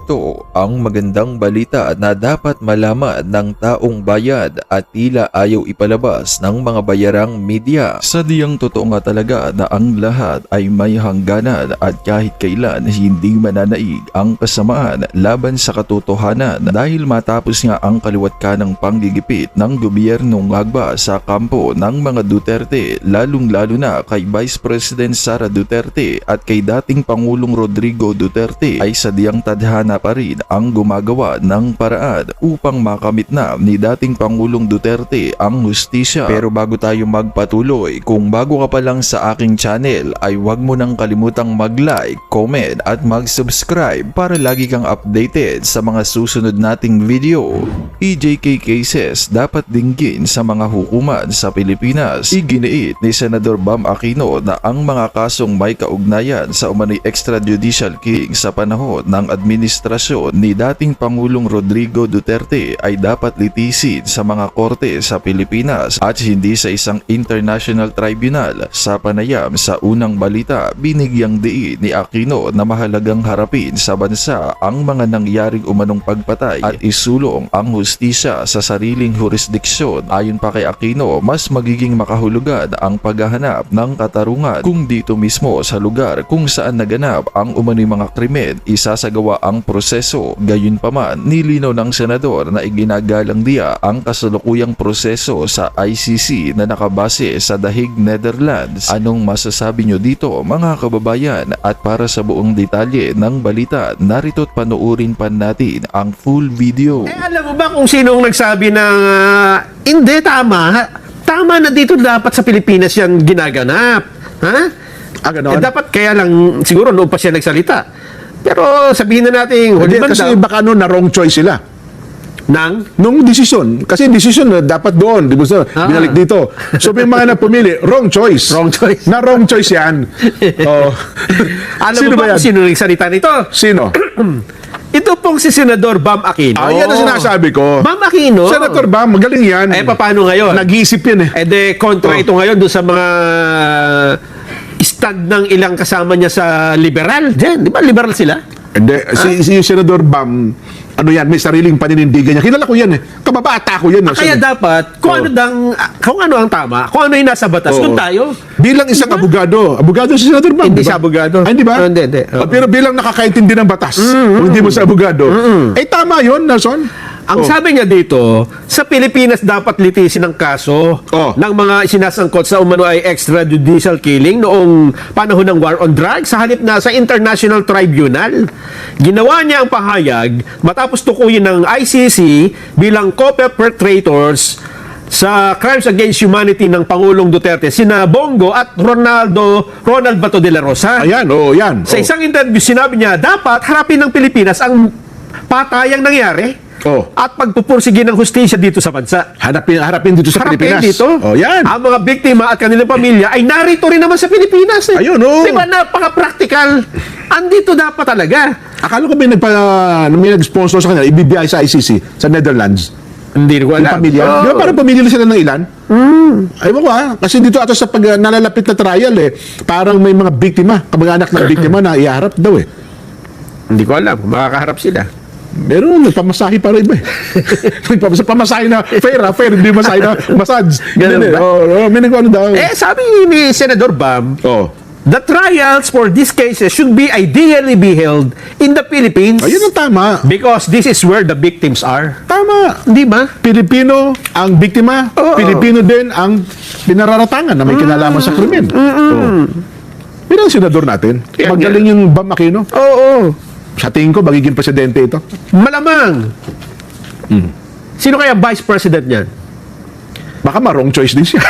Ito ang magandang balita na dapat malaman ng taong bayan at tila ayaw ipalabas ng mga bayarang media. Sadyang totoo nga talaga na ang lahat ay may hangganan at kahit kailan hindi mananaig ang kasamaan laban sa katotohanan dahil matapos nga ang kaliwat kanang panggigipit ng gobyernong Agba sa kampo ng mga Duterte, lalong-lalo na kay Vice President Sara Duterte at kay dating Pangulong Rodrigo Duterte, ay sadyang tadhana pa rin ang gumagawa ng paraan upang makamit na ni dating Pangulong Duterte ang hustisya. Pero bago tayo magpatuloy, kung bago ka pa lang sa aking channel ay huwag mo nang kalimutang mag-like, comment at mag-subscribe para lagi kang updated sa mga susunod nating video. EJK cases dapat dinggin sa mga hukuman sa Pilipinas. Iginiit ni Senador Bam Aquino na ang mga kasong may kaugnayan sa umano'y extrajudicial killing sa panahon ng administrasyon ni dating Pangulong Rodrigo Duterte ay dapat litisin sa mga korte sa Pilipinas at hindi sa isang international tribunal. Sa panayam sa unang balita, binigyang diin ni Aquino na mahalagang harapin sa bansa ang mga nangyaring umanong pagpatay at isulong ang hustisya sa sariling jurisdiksyon. Ayon pa kay Aquino, mas magiging makahulugan ang paghahanap ng katarungan kung dito mismo sa lugar kung saan naganap ang umano'y mga krimen isasagawa ang proseso. Gayunpaman, nilinaw ng senador na iginagalang diya ang kasalukuyang proseso sa ICC na nakabase sa The Hague, Netherlands. Anong masasabi nyo dito mga kababayan? At para sa buong detalye ng balita, narito't panoorin pa natin ang full video. Alam mo ba kung sino ang nagsabi na hindi, tama na dito dapat sa Pilipinas yan ginaganap? Ha? Ganon? Dapat kaya lang siguro noon pa siya nagsalita. Pero sabihin na natin, Hindi, kasi baka na wrong choice sila. Nung desisyon. Kasi desisyon na dapat doon. Di ba? Binalik dito. So may mga napumili, wrong choice. Wrong choice. Na wrong choice yan. Oh. Alam mo ba kung sino nagsalita nito? Sino? Ito pong si Senador Bam Aquino. Yan ang sinasabi ko. Bam Aquino. Senator Bam, magaling yan. Paano ngayon? Nag-iisip yan kontra ito ngayon doon sa mga stand ng ilang kasama niya sa liberal. Diyan, di ba liberal sila? Hindi, si Senador Bam, may sariling paninindigan niya. Kilala ko yan Kababata ko yan. Kaya dapat, kung ano ang tama, kung ano yung nasa batas, kung tayo. Bilang isang abogado si Senador Bam. Hindi siya abogado. Ay, di ba? Hindi. Pero bilang nakakaintindi ng batas, kung hindi mo sa abogado, tama yun, Nelson. Ang sabi niya dito, sa Pilipinas dapat litisin ang kaso ng mga sinasangkot sa umano ay extrajudicial killing noong panahon ng war on drugs sa halip na sa International Tribunal. Ginawa niya ang pahayag matapos tukuyin ng ICC bilang co-perpetrators sa crimes against humanity ng Pangulong Duterte, sina Bongo at Ronald Bato de la Rosa. Yan. Sa isang interview, sinabi niya, dapat harapin ng Pilipinas ang patayang nangyari at pagpupursige ng hustisya dito sa bansa. Harapin dito sa Pilipinas. Dito. Yan. Ang mga biktima at kanilang pamilya ay narito rin naman sa Pilipinas. Ayun, Diba, napaka-practical. Andito dapat talaga. Akala ko may nag-sponsor sa kanila, ibibigay sa ICC, sa Netherlands. Hindi ko alam. Yung pamilya. Di ba parang pamilya sila ng ilan? Ayaw ko kasi dito ato sa pag nalalapit na trial parang may mga biktima, kamag-anak ng biktima na iharap daw Hindi ko alam kung makakaharap sila. Meron, nagpamasahe para iba Pamasahe na fair, hindi masahe na massage. Ganun ba? May nagano daw. Sabi ni Senador Bam, the trials for these cases should be ideally be held in the Philippines. Ayun ang tama. Because this is where the victims are. Tama. Di ba? Pilipino ang biktima. Pilipino din ang pinararatangan na may kinalaman sa krimen. Pero ang senador natin, magaling yung Bam Aquino. Sa tingin ko, magiging presidente ito. Malamang. Sino kaya vice president niyan? Baka wrong choice din siya.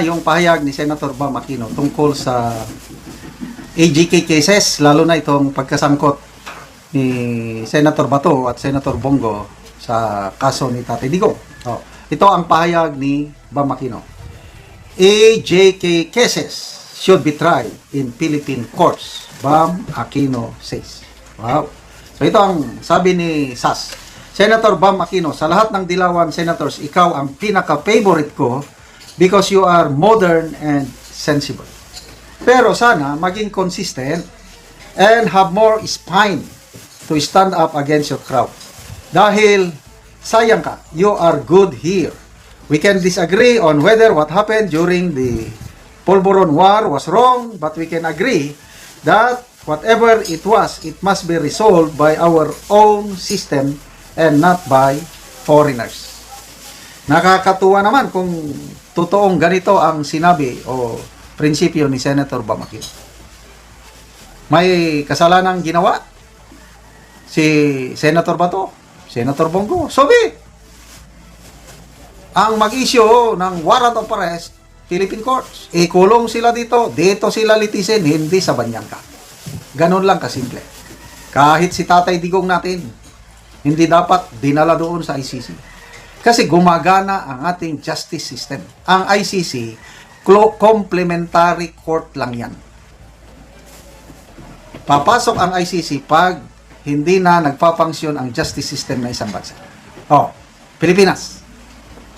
Yung pahayag ni Senator Bam Aquino tungkol sa AGK cases, lalo na itong pagkasangkot ni Senator Bato at Senator Bongo sa kaso ni Tatay Digong. Ito ang pahayag ni Bam Aquino. AJK cases should be tried in Philippine courts, Bam Aquino says. Wow. So ito ang sabi ni SAS. Senator Bam Aquino, sa lahat ng Dilawan Senators, ikaw ang pinaka-favorite ko because you are modern and sensible. Pero sana maging consistent and have more spine to stand up against your crowd. Dahil, sayang ka, you are good here. We can disagree on whether what happened during the Polvoron War was wrong, but we can agree that whatever it was, it must be resolved by our own system and not by foreigners. Nakakatuwa naman kung totoong ganito ang sinabi o prinsipyo ni Senator Bam Aquino. May kasalanang ginawa si Senator Bato, Senator Bongo, so be it. Ang mag-issue ng warrant of arrest, Philippine courts. Ikulong sila dito sila litisin, hindi sa Banyangka. Ganon lang kasimple. Kahit si Tatay Digong natin, hindi dapat dinala doon sa ICC. Kasi gumagana ang ating justice system. Ang ICC, complementary court lang yan. Papasok ang ICC pag hindi na nagpapangsyon ang justice system na isang bansa. Oh, Pilipinas.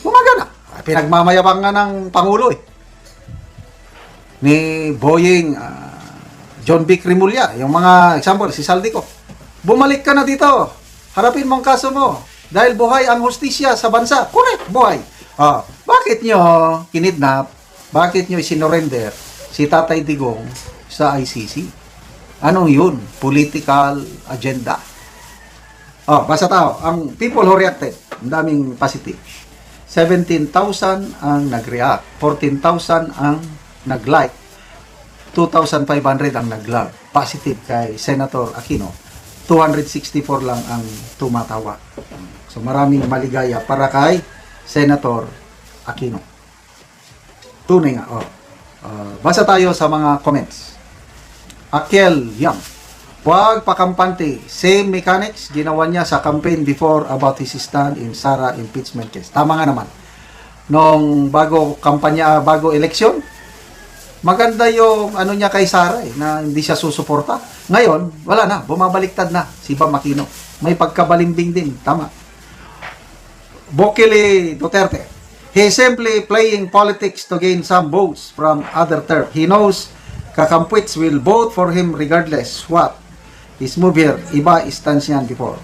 Gumagana. Pinagmamayabang nga ng Pangulo ni Boying John B. Cremulya, yung mga example, si Saldico. Bumalik ka na dito. Harapin mo ang kaso mo. Dahil buhay ang hustisya sa bansa. Correct, buhay. Bakit nyo kinidnap? Bakit nyo isinorender si Tatay Digong sa ICC? Anong yun? Political agenda. Basta tao. Ang people who reacted, ang daming positive. 17,000 ang nag-react. 14,000 ang nag-like. 2,500 ang nag-love. Positive kay Senator Aquino. 264 lang ang tumatawa. So maraming maligaya para kay Senator Aquino. Tunay nga. Basa tayo sa mga comments. Akel Yang. Huwag pakampante. Same mechanics ginawa niya sa campaign before about his stand in Sara impeachment case. Tama nga naman. Nung bago kampanya, bago eleksyon, maganda yung ano niya kay Sara na hindi siya susuporta. Ngayon, wala na. Bumabaliktad na si Bam Aquino. May pagkabalimbing din. Tama. Bokele Duterte. He simply playing politics to gain some votes from other term. He knows kakampwits will vote for him regardless what his move here. Iba stance niyan before.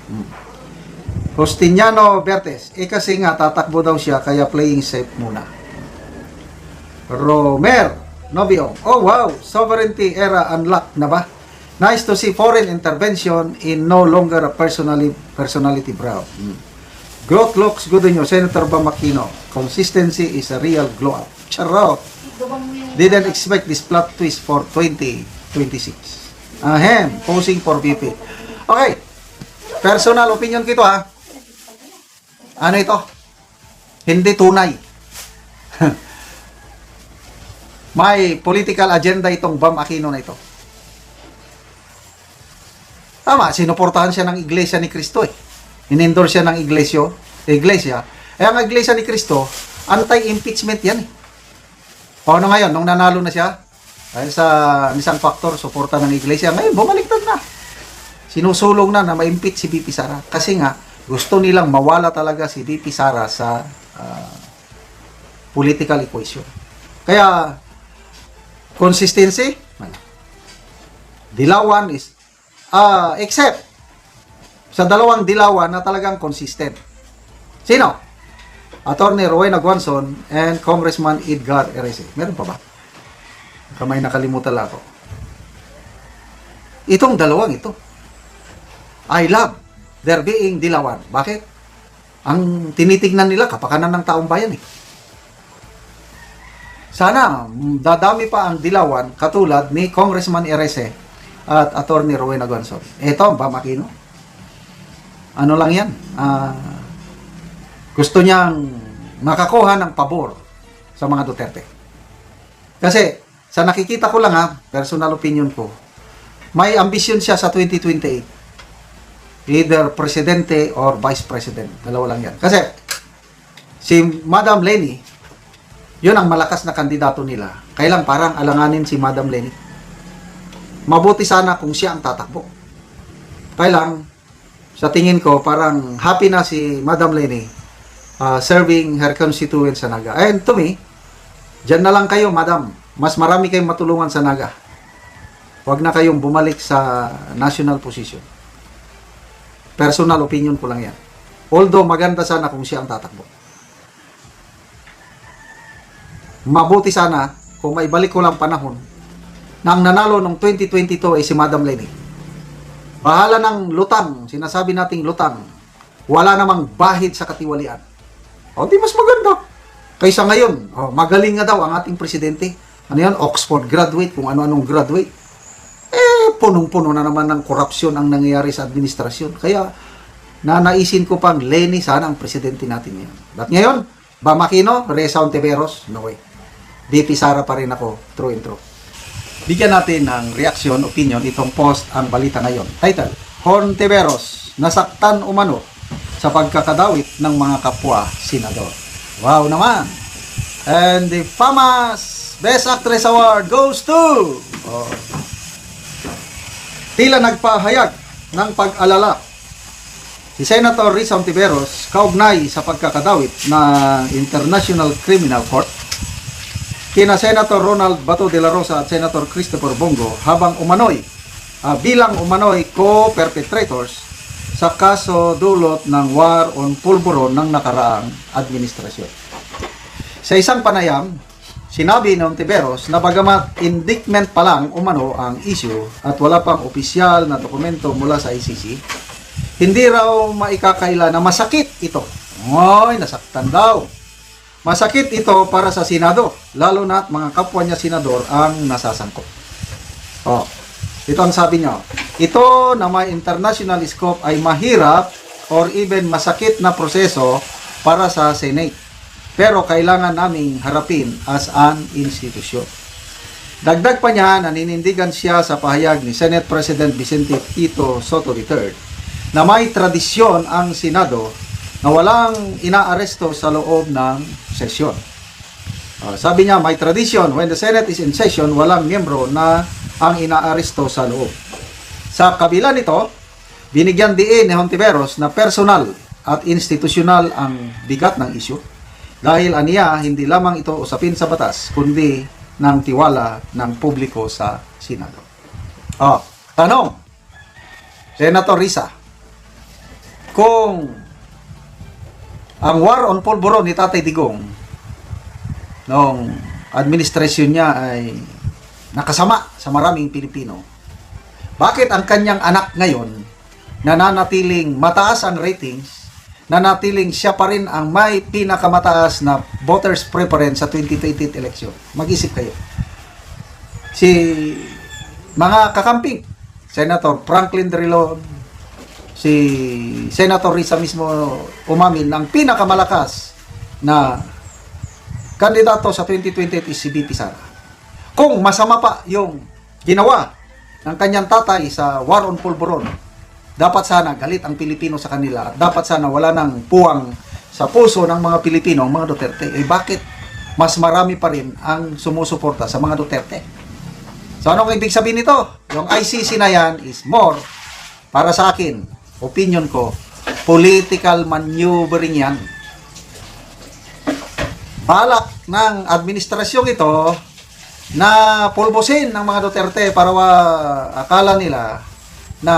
Justiniano Bertes. Kasi nga tatakbo daw siya kaya playing safe muna. Romer Novio. Oh wow, sovereignty era unlocked na ba? Nice to see foreign intervention in no longer a personality proud. Growth looks good on you, Senator Bam Aquino. Consistency is a real glow up. Charot. Didn't expect this plot twist for 2026. Ahem, posing for VP. Okay. Personal opinion ko ito ha. Ano ito? Hindi tunay. May political agenda itong Bam Aquino na ito. Tama, sinuportahan siya ng Iglesia ni Cristo In-endorse siya ng iglesia. Ang Iglesia ni Cristo, anti-impeachment yan Paano ngayon, nung nanalo na siya, dahil sa isang factor, suporta ng Iglesia, ngayon, bumaliktad na. Sinusulong na ma-impeach si VP Sara. Kasi nga, gusto nilang mawala talaga si VP Sara sa political equation. Kaya, consistency, dilawan is, except sa dalawang dilawan na talagang consistent. Sino? Attorney Rowena Guanzon and Congressman Edgar Erese. Meron pa ba? Kamay nakalimutan lang ako. Itong dalawang ito. I love their being dilawan. Bakit? Ang tinitignan nila kapakanan ng taong bayan Sana dadami pa ang dilawan katulad ni Congressman Erese at Attorney Rowena Guanzon. Ito, Bam Aquino. Ano lang yan? Gusto niyang makakuha ng pabor sa mga Duterte. Kasi, sa nakikita ko lang personal opinion ko, may ambisyon siya sa 2028. Either presidente or vice president. Dalawa lang yan. Kasi, si Madam Leni, yun ang malakas na kandidato nila. Kailang parang alanganin si Madam Leni. Mabuti sana kung siya ang tatakbo. Kailang, sa tingin ko, parang happy na si Madam Leni serving her constituents sa Naga. And to me, dyan na lang kayo, Madam. Mas marami kayong matulungan sa Naga. Huwag na kayong bumalik sa national position. Personal opinion ko lang yan. Although maganda sana kung siya ang tatakbo. Mabuti sana kung maibalik ko lang panahon na ang nanalo noong 2022 ay si Madam Leni. Bahala ng lutang, sinasabi nating lutang, wala namang bahid sa katiwalian. O di mas maganda. Kaysa ngayon, magaling nga daw ang ating presidente. Ano yan? Oxford graduate, kung ano-anong graduate. Punong-puno na naman ng korupsyon ang nangyayari sa administrasyon. Kaya, nanaisin ko pang Leni sana ang presidente natin ngayon. At ngayon, Bam Aquino, Reza Ontiveros, no way. VP Sara pa rin ako, true and true. Bigyan natin ng reaksyon, opinion, itong post ang balita ngayon. Title, Ontiveros, nasaktan umano sa pagkakadawit ng mga kapwa senador. Wow naman! And the famous Best Actress Award goes to... Tila nagpahayag ng pag-alala si Senator Reza Ontiveros kaugnay sa pagkakadawit na International Criminal Court kina Senator Ronald Bato de la Rosa at Senator Christopher Bongo habang bilang umano'y co-perpetrators sa kaso dulot ng war on pulburon ng nakaraang administrasyon. Sa isang panayam, sinabi ng Ontiveros na bagamat indictment pa lang umano ang issue at wala pang opisyal na dokumento mula sa ICC, hindi raw maikakaila na masakit ito. Oy, nasaktan daw. Masakit ito para sa Senado, lalo na mga kapwa niya senador ang nasasangkot. Ito ang sabi niya. Ito na may international scope ay mahirap or even masakit na proseso para sa Senate. Pero kailangan naming harapin as an institusyon. Dagdag pa niya, naninindigan siya sa pahayag ni Senate President Vicente Tito Soto III na may tradisyon ang Senado na walang inaaresto sa loob ng sesyon. Sabi niya, may tradisyon, when the Senate is in session, walang miyembro na ang inaaresto sa loob. Sa kabila nito, binigyan diin ni Ontiveros na personal at institusyonal ang bigat ng issue. Dahil aniya, hindi lamang ito usapin sa batas, kundi ng tiwala ng publiko sa Senado. Tanong, Senator Risa, kung ang war on pulburon ni Tatay Digong noong administrasyon niya ay nakasama sa maraming Pilipino, bakit ang kanyang anak ngayon nananatiling mataas ang ratings, nanatiling siya pa rin ang may pinakamataas na voters preference sa 2028 election? Mag-isip kayo. Si mga kakamping, Senator Franklin Drilon, si Senator Risa mismo umamin ng pinakamalakas na kandidato sa 2028 is si VP Sara. Kung masama pa yung ginawa ng kanyang tatay sa war on pulburon, dapat sana galit ang Pilipino sa kanila at dapat sana wala nang puwang sa puso ng mga Pilipino ang mga Duterte. Bakit mas marami pa rin ang sumusuporta sa mga Duterte? So anong ibig sabihin nito? Yung ICC na yan is more, para sa akin, opinion ko, political maneuvering yan. Balak ng administrasyong ito na pulbusin ng mga Duterte para akala nila na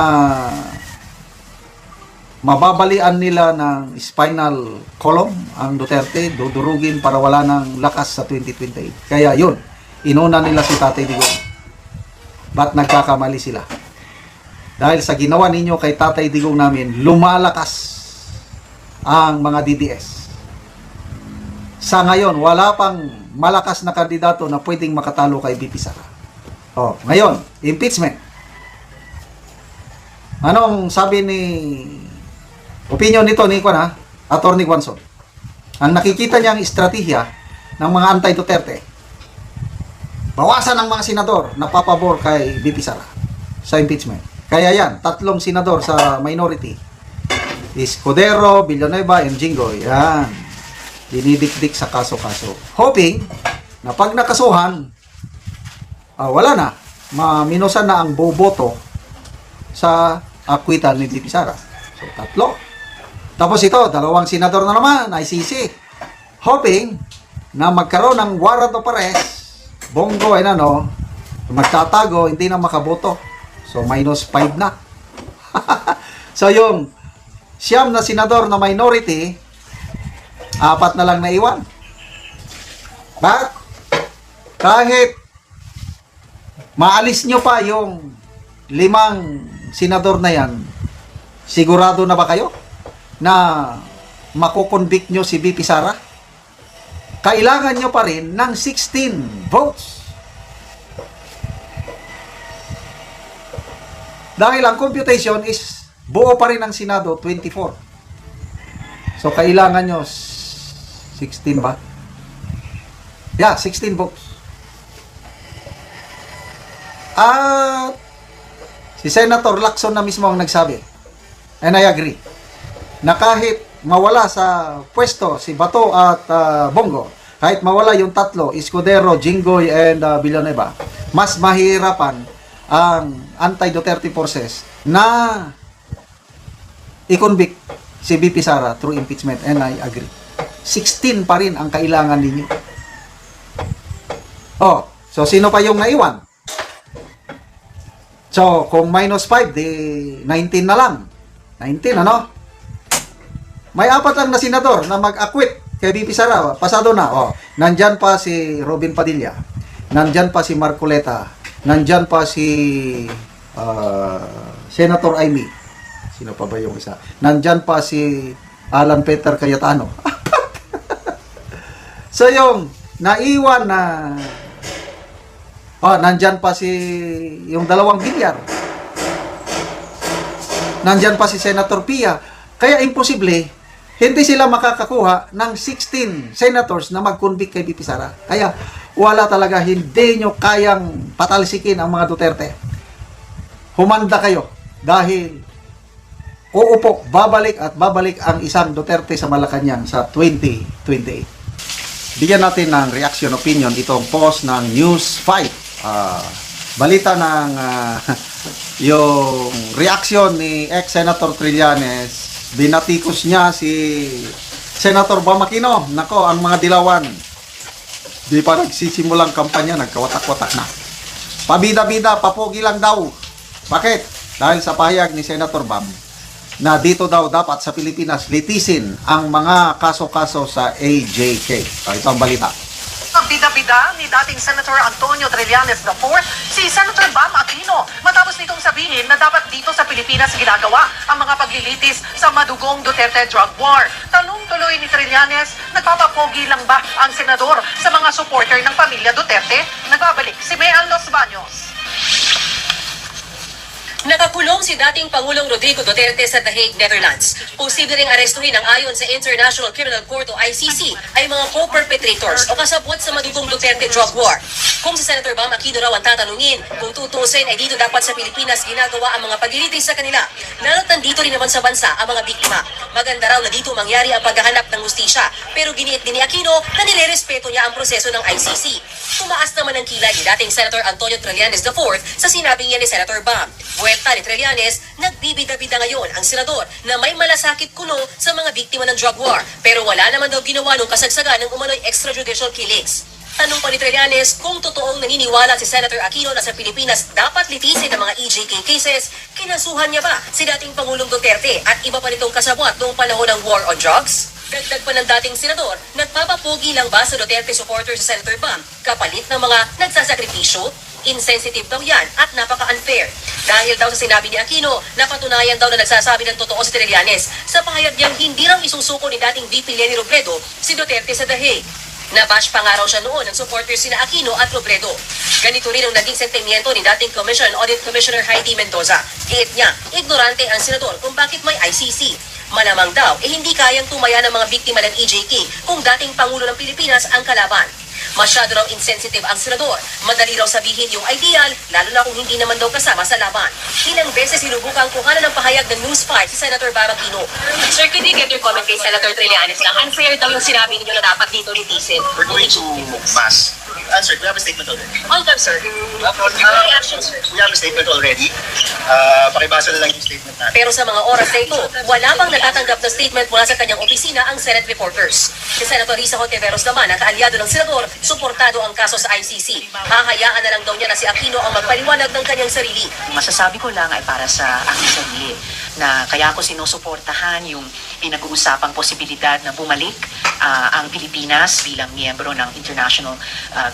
mababalian nila ng spinal column ang Duterte, dudurugin para wala ng lakas sa 2028. Kaya yun, inuna nila si Tatay Digong. Ba't nagkakamali sila? Dahil sa ginawa ninyo kay Tatay Digong namin, lumalakas ang mga DDS. Sa ngayon, wala pang malakas na kandidato na pwedeng makatalo kay VP Sara. Ngayon, impeachment. Anong sabi ni opinion nito ni Attorney Guanzon? Ang nakikita niyang estratehiya ng mga anti-Duterte, bawasan ang mga senador na papabor kay VP Sara sa impeachment. Kaya yan, 3 senador sa minority, Escudero, Villanueva, and Jinggoy, yan, dinidikdik sa kaso-kaso. Hoping na pag nakasuhan, wala na, maminusan na ang boboto sa acquittal ni VP Sara. So, 3. Tapos ito, 2 senador na naman, ICC. Hoping na magkaroon ng warrant of arrest, Bongo ay magtatago, hindi na makaboto. So, -5 na. So, yung siyam na senador na minority, 4 na lang naiwan. But, kahit maalis nyo pa yung 5 senador na yan, sigurado na ba kayo na makukonvict nyo si VP Sara? Kailangan nyo pa rin ng 16 votes. Dahil ang computation is buo pa rin ang Senado, 24. So, kailangan nyo 16 ba? Yeah, 16 votes. At si Senator Lacson na mismo ang nagsabi, and I agree, na kahit mawala sa pwesto si Bato at Bongo, kahit mawala yung tatlo, Escudero, Jinggoy, and Villanueva, mas mahirapan ang anti-Duterte forces na i-convict si VP Sara through impeachment, and I agree. 16 pa rin ang kailangan ninyo. Oh, so sino pa yung naiwan? So, kung minus 5, di 19 na lang. 19, ano? May 4 lang na senador na mag-acquit kay VP Sara. Pasado na. Oh, nandyan pa si Robin Padilla. Nandyan pa si Marcoleta. Nandyan pa si Senator Amy. Sino pa ba yung isa? Nandyan pa si Alan Peter Cayetano. So, yung naiwan na nandyan pa si yung 2 Villar. Nandyan pa si Senator Pia. Kaya imposible, hindi sila makakakuha ng 16 senators na mag-convict kay VP Sara. Kaya wala talaga, hindi nyo kayang patalsikin ang mga Duterte. Humanda kayo dahil uupo, babalik at babalik ang isang Duterte sa Malacanang sa 2028. Bigyan natin ng reaction opinion itong post ng News 5. Balita ng yung reaction ni ex-Senator Trillanes. Binatikos niya si Senator Bam Aquino. Nako, ang mga dilawan, di pa nagsisimulang kampanya, nagkawatak-watak na. Pabida-bida, papogi lang daw. Bakit? Dahil sa pahayag ni Senator Bam na dito daw dapat sa Pilipinas litisin ang mga kaso-kaso sa AJK. Ito ang balita. Ang bida-bida ni dating Senator Antonio Trillanes IV, si Senator Bam Aquino, matapos nitong sabihin na dapat dito sa Pilipinas ginagawa ang mga paglilitis sa madugong Duterte drug war. Tanong tuloy ni Trillanes, nagpapapogi lang ba ang senador sa mga supporter ng pamilya Duterte? Nagbabalik si Mean Los Baños. Nakakulong si dating Pangulong Rodrigo Duterte sa The Hague, Netherlands. Posible ring arestuhin ang ayon sa International Criminal Court o ICC ay mga co-perpetrators o kasabwat sa madugong Duterte drug war. Kung si Senator Bam Aquino raw ang tatanungin, kung tutusin ay dito dapat sa Pilipinas ginagawa ang mga paglilitis sa kanila. Lalo't nandito rin naman sa bansa ang mga biktima. Maganda raw na dito mangyari ang paghahanap ng hustisya, pero giniit din ni Aquino na nilerespeto niya ang proseso ng ICC. Tumaas naman ang kilay ni dating Senator Antonio Trillanes IV sa sinabing niya ni Senator Bam. Buwelta ni Trillanes, nagbibida-bida ngayon ang senador na may malasakit kuno sa mga biktima ng drug war, pero wala naman daw ginawa nung kasagsagan ng umano'y extrajudicial killings. Tanong pa ni Trillanes kung totoong naniniwala si Senator Aquino na sa Pilipinas dapat litisin ang mga EJK cases, kinasuhan niya ba si dating Pangulong Duterte at iba pa nitong kasabwat noong panahon ng war on drugs? Dagdag pa ng dating senador, nagpapapogi lang ba sa Duterte supporter sa Senator Bam kapalit ng mga nagsasakripisyo? Insensitive daw yan at napaka-unfair. Dahil daw sa sinabi ni Aquino, napatunayan daw na nagsasabi ng totoo si Trillanes sa pahayag niyang hindi raw isusuko ni dating VP Leni Robredo si Duterte sa The Hague. Nabash pa nga raw siya noon ng supporters sina Aquino at Robredo. Ganito rin ang naging sentimiento ni dating Commission on Audit Commissioner Heidi Mendoza. Giit niya, ignorante ang senador kung bakit may ICC. Malamang daw, hindi kayang tumaya ng mga biktima ng EJK kung dating Pangulo ng Pilipinas ang kalaban. Masyado raw insensitive ang senador. Madali raw sabihin yung ideal, lalo na kung hindi naman daw kasama sa laban. Ilang beses sinubukang kuhanan ng pahayag ng News 5 si Senator Bam Aquino. Sir, could you get your comment kay Senator Trillanes lang? Unfair daw yung sinabi ninyo na dapat dito litisin. We're going to mass. Answer, we have a statement already. All done, sir. Reaction, sir. We have a statement already. Pakibasa na lang yung statement natin. Pero sa mga oras na ito, wala pang natatanggap na statement mula sa kanyang opisina ang Senate reporters. Si Senator Risa Hontiveros naman, na kaalyado ng senador, suportado ang kaso sa ICC. Hahayaan na lang daw niya na si Aquino ang magpaliwanag ng kanyang sarili. Masasabi ko lang ay para sa aking sarili. na kaya ko sinusuportahan yung pinag-uusapang posibilidad na bumalik ang Pilipinas bilang miyembro ng International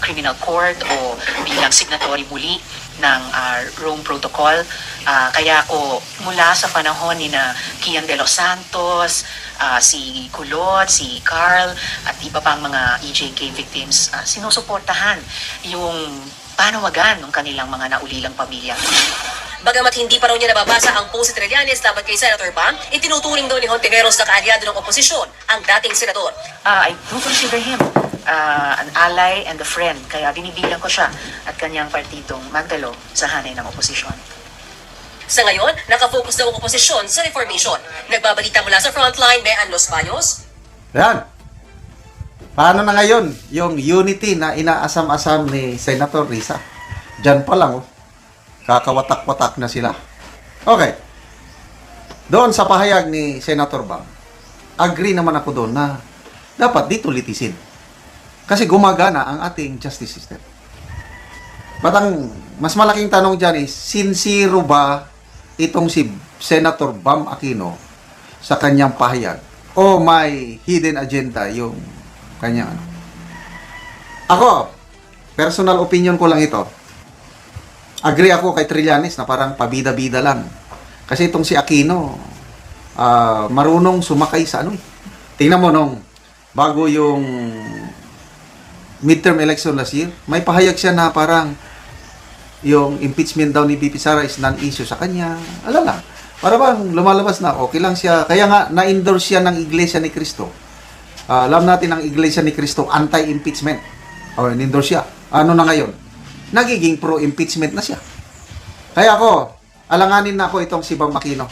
Criminal Court o bilang signatory muli ng Rome Protocol. Kaya ko mula sa panahon ni na Kian de los Santos, si Kulot, si Carl at iba pang mga EJK victims, sinusuportahan yung panawagan ng kanilang mga naulilang pamilya. Bagamat hindi pa raw niya nababasa ang post ni Trillanes laban kay Senator Bam, itinuturing daw ni Hontiveros na kaalyado ng oposisyon ang dating senador. I do consider him an ally and a friend, kaya binibilang ko siya at kanyang partidong Magdalo sa hanay ng oposisyon. Sa ngayon, nakafocus daw ang oposisyon sa reformation. Nagbabalita mula sa frontline, Mean Los Baños. Yan. Paano na ngayon yung unity na inaasam-asam ni Senator Risa? Diyan pa lang, kakawatak-watak na sila. Okay. Doon sa pahayag ni Senator Bam, agree naman ako doon na dapat dito litisin. Kasi gumagana ang ating justice system. But ang mas malaking tanong dyan is, sincero ba itong si Senator Bam Aquino sa kanyang pahayag? O may hidden agenda yung kanyang ano? Ako, personal opinion ko lang ito. Agree ako kay Trillanes na parang pabida-bida lang. Kasi itong si Aquino, marunong sumakay sa ano eh. Tingnan mo nung bago yung midterm election last year, may pahayag siya na parang yung impeachment daw ni BP Sara is non-issue sa kanya. Alala, para bang lumalabas na okay lang siya. Kaya nga, na-endorse siya ng Iglesia ni Cristo. Alam natin ang Iglesia ni Cristo, anti-impeachment. O, in-endorse siya. Ano na ngayon? Nagiging pro-impeachment na siya. Kaya ako, alanganin na ako itong si Bam Aquino.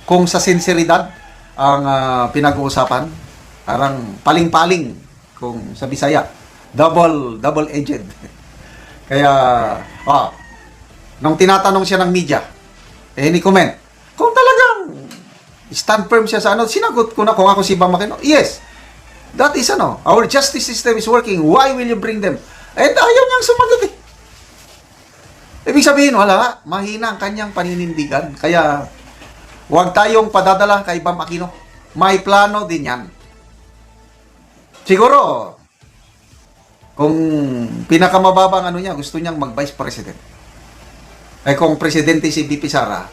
Kung sa sinseridad ang pinag-uusapan, parang paling-paling kung sa Bisaya. Double-edged. Kaya, nung tinatanong siya ng media, any comment? Kung talagang stand firm siya sa ano, sinagot ko na kung ako si Bam Aquino, yes, that is our justice system is working. Why will you bring them? Eh, ayaw niyang sumagot eh. Ibig sabihin, wala, mahina ang kanyang paninindigan. Kaya, huwag tayong padadala kay Bam Aquino. May plano din yan. Siguro, kung pinakamababang ano niya, gusto niyang mag-vice president. Ay kung presidente si BP Sara,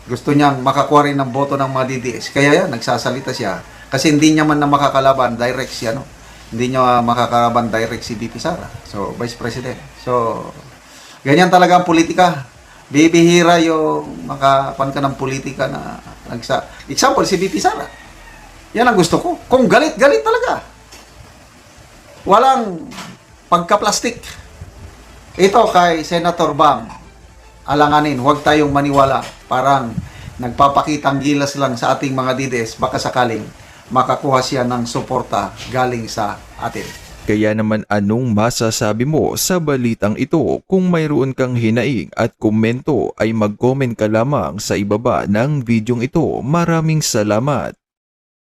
gusto niyang makakuha rin ng boto ng mga DDS. Kaya yan, nagsasalita siya. Kasi hindi niya man na makakalaban direct siya, no? Hindi niya makakalaban direct si BP Sara. So, vice president. So, ganyan talaga ang politika. Bibihira yung makapan ka ng politika na example, si BP Sara. Yan ang gusto ko. Kung galit-galit talaga. Walang pagka-plastic. Ito kay Senator Bam, alanganin, huwag tayong maniwala. Parang nagpapakitang gilas lang sa ating mga DDS, baka sakaling makakuha siya ng suporta galing sa atin. Kaya naman anong masasabi mo sa balitang ito? Kung mayroon kang hinaing at komento ay mag-comment ka lamang sa ibaba ng videong ito. Maraming salamat.